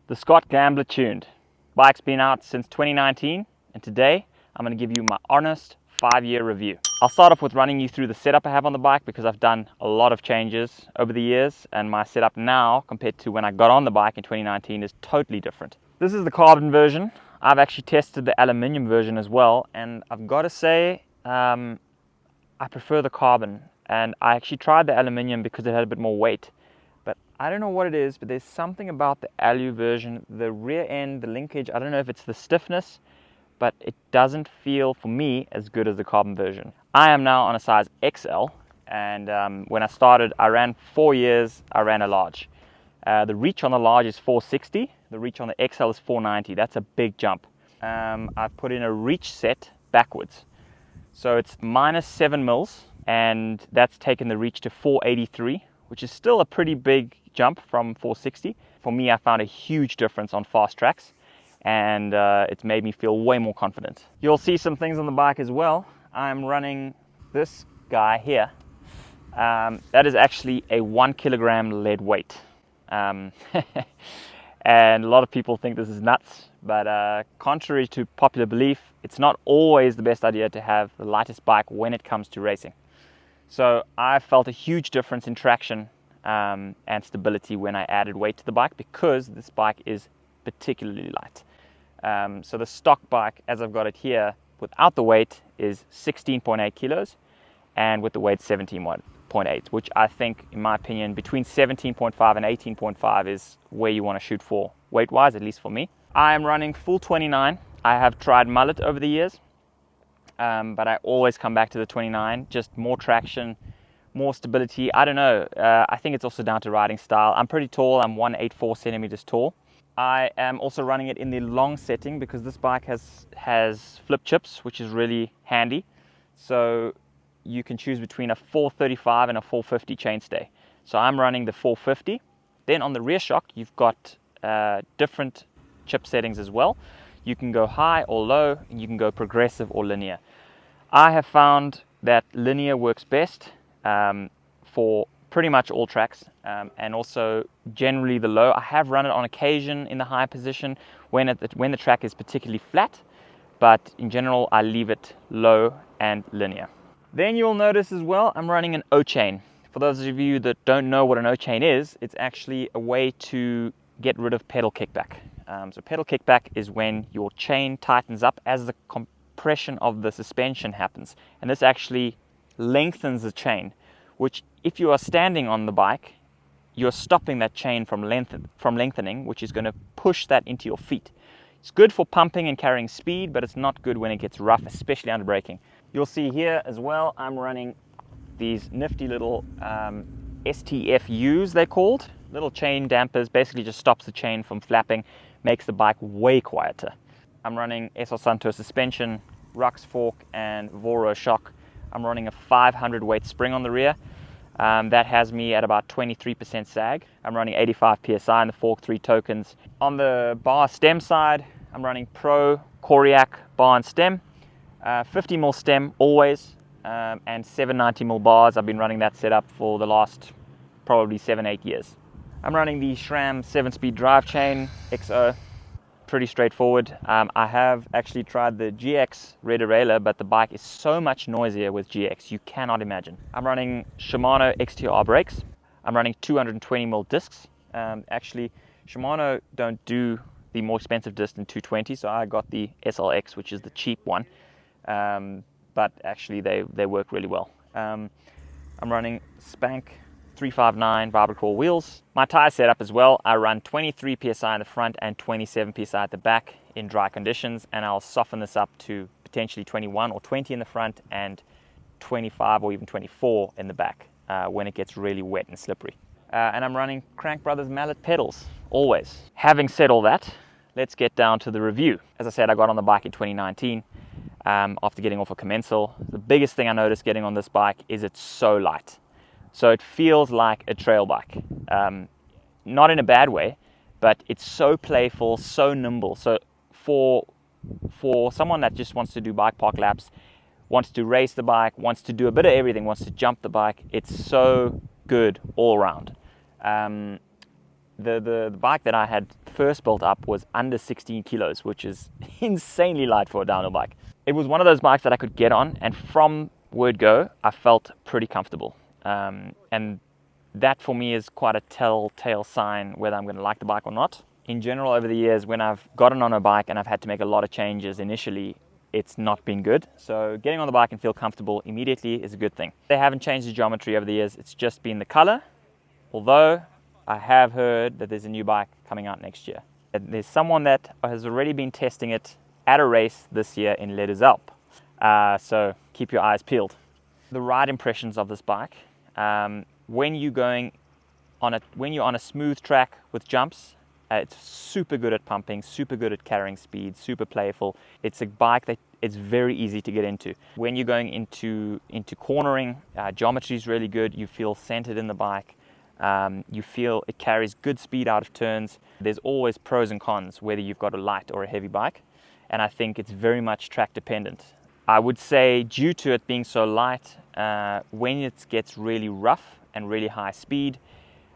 The Scott Gambler tuned. Bike's been out since 2019, and today I'm going to give you my honest 5-year review. I'll start off with running you through the setup I have on the bike because I've done a lot of changes over the years, and my setup now compared to when I got on the bike in 2019 is totally different. This is the carbon version. I've actually tested the aluminium version as well, and I've got to say I prefer the carbon, and I actually tried the aluminium because it had a bit more weight. But I don't know what it is, but there's something about the alu version, the rear end, the linkage, I don't know if it's the stiffness, but it doesn't feel, for me, as good as the carbon version. I am now on a size XL, and when I started, I ran 4 years, I ran a large. The reach on the large is 460, the reach on the XL is 490, that's a big jump. I've put in a reach set backwards. So it's -7 mils, and that's taken the reach to 483, which is still a pretty big jump from 460. For me, I found a huge difference on fast tracks, and it's made me feel way more confident. You'll see some things on the bike as well. I'm running this guy here. That is actually a 1 kilogram lead weight. And a lot of people think this is nuts, but contrary to popular belief, it's not always the best idea to have the lightest bike when it comes to racing. So I felt a huge difference in traction and stability when I added weight to the bike because this bike is particularly light. So the stock bike, as I've got it here, without the weight is 16.8 kilos, and with the weight 17.8, which I think, in my opinion, between 17.5 and 18.5 is where you want to shoot for, weight-wise, at least for me. I am running full 29. I have tried mullet over the years. But I always come back to the 29, just more traction, more stability. I don't know, I think it's also down to riding style. I'm pretty tall, I'm 184 centimeters tall. I am also running it in the long setting because this bike has flip chips, which is really handy. So you can choose between a 435 and a 450 chainstay. So I'm running the 450. Then on the rear shock, you've got different chip settings as well. You can go high or low, and you can go progressive or linear. I have found that linear works best for pretty much all tracks, and also generally the low. I have run it on occasion in the high position when the track is particularly flat, but in general I leave it low and linear. Then you'll notice as well I'm running an O-chain. For those of you that don't know what an O-chain is, it's actually a way to get rid of pedal kickback. So pedal kickback is when your chain tightens up as the compression of the suspension happens. And this actually lengthens the chain, which if you are standing on the bike, you're stopping that chain from lengthening, which is going to push that into your feet. It's good for pumping and carrying speed, but it's not good when it gets rough, especially under braking. You'll see here as well, I'm running these nifty little STFUs, they're called. Little chain dampers, basically just stops the chain from flapping, makes the bike way quieter. I'm running SL Santo suspension, Rux fork, and Voro shock. I'm running a 500 weight spring on the rear. That has me at about 23% sag. I'm running 85 PSI in the fork, 3 tokens. On the bar stem side, I'm running Pro Coriac bar and stem, 50 mil stem always, and 790 mil bars. I've been running that setup for the last probably 7-8 years. I'm running the SRAM 7-speed drive chain XO, pretty straightforward. I have actually tried the GX rear derailleur, but the bike is so much noisier with GX, you cannot imagine. I'm running Shimano XTR brakes. I'm running 220mm discs. Actually, Shimano don't do the more expensive disc than 220, so I got the SLX, which is the cheap one. But actually they work really well. I'm running Spank 359 Vibracrawl wheels. My tire setup as well, I run 23 psi in the front and 27 psi at the back in dry conditions, and I'll soften this up to potentially 21 or 20 in the front and 25 or even 24 in the back when it gets really wet and slippery. And I'm running Crank Brothers mallet pedals, always. Having said all that, let's get down to the review. As I said, I got on the bike in 2019 after getting off a commensal. The biggest thing I noticed getting on this bike is it's so light. So it feels like a trail bike, not in a bad way, but it's so playful, so nimble. So for someone that just wants to do bike park laps, wants to race the bike, wants to do a bit of everything, wants to jump the bike, it's so good all around. The bike that I had first built up was under 16 kilos, which is insanely light for a downhill bike. It was one of those bikes that I could get on, and from word go, I felt pretty comfortable. And that for me is quite a telltale sign whether I'm going to like the bike or not. In general, over the years, when I've gotten on a bike and I've had to make a lot of changes initially, it's not been good. So getting on the bike and feel comfortable immediately is a good thing. They haven't changed the geometry over the years, it's just been the color, although I have heard that there's a new bike coming out next year. There's someone that has already been testing it at a race this year in Les Alpes. So keep your eyes peeled. The ride impressions of this bike, when you're on a smooth track with jumps, it's super good at pumping, super good at carrying speed, super playful. It's a bike that it's very easy to get into. When you're going into cornering, geometry is really good. You feel centered in the bike. You feel it carries good speed out of turns. There's always pros and cons, whether you've got a light or a heavy bike. And I think it's very much track dependent. I would say due to it being so light, when it gets really rough and really high speed,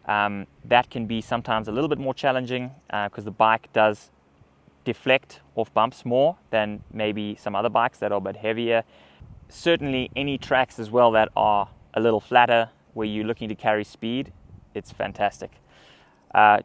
that can be sometimes a little bit more challenging because the bike does deflect off bumps more than maybe some other bikes that are a bit heavier. Certainly any tracks as well that are a little flatter where you're looking to carry speed, it's fantastic.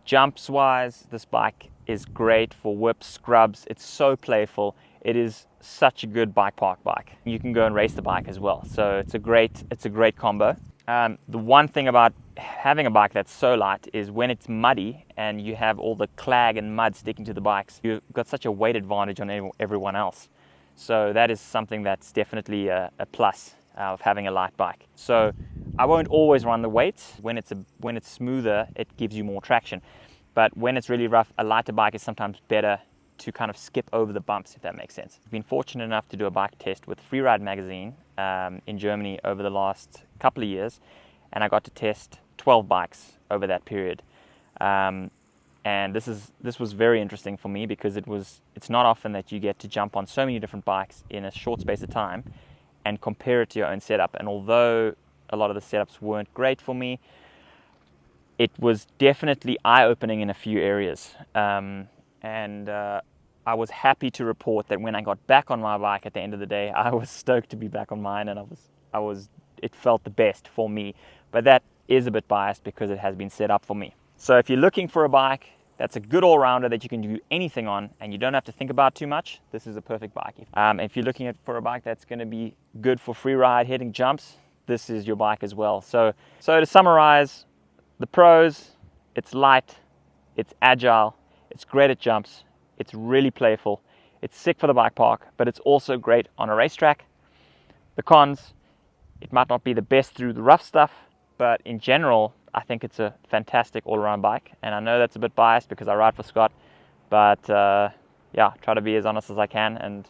Jumps wise, this bike is great for whips, scrubs. It's so playful. It is such a good bike park bike. You can go and race the bike as well. So it's a great combo. The one thing about having a bike that's so light is when it's muddy and you have all the clag and mud sticking to the bikes, you've got such a weight advantage on everyone else. So that is something that's definitely a plus of having a light bike. So I won't always run the weights. When it's smoother, it gives you more traction. But when it's really rough, a lighter bike is sometimes better to kind of skip over the bumps, if that makes sense. I've been fortunate enough to do a bike test with Freeride magazine in Germany over the last couple of years, and I got to test 12 bikes over that period. And this was very interesting for me because it's not often that you get to jump on so many different bikes in a short space of time and compare it to your own setup. And although a lot of the setups weren't great for me, it was definitely eye-opening in a few areas. I was happy to report that when I got back on my bike at the end of the day, I was stoked to be back on mine, and it felt the best for me. But that is a bit biased because it has been set up for me. So if you're looking for a bike that's a good all-rounder that you can do anything on and you don't have to think about too much, this is a perfect bike. If you're looking for a bike that's going to be good for free ride, hitting jumps, this is your bike as well. So to summarize, the pros: it's light, it's agile, it's great at jumps, it's really playful, it's sick for the bike park, but it's also great on a racetrack. The cons: it might not be the best through the rough stuff, but in general, I think it's a fantastic all-around bike. And I know that's a bit biased because I ride for Scott, but yeah, try to be as honest as I can, and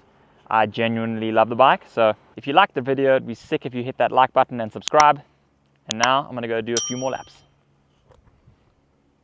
I genuinely love the bike. So if you liked the video, it'd be sick if you hit that like button and subscribe. And now I'm gonna go do a few more laps.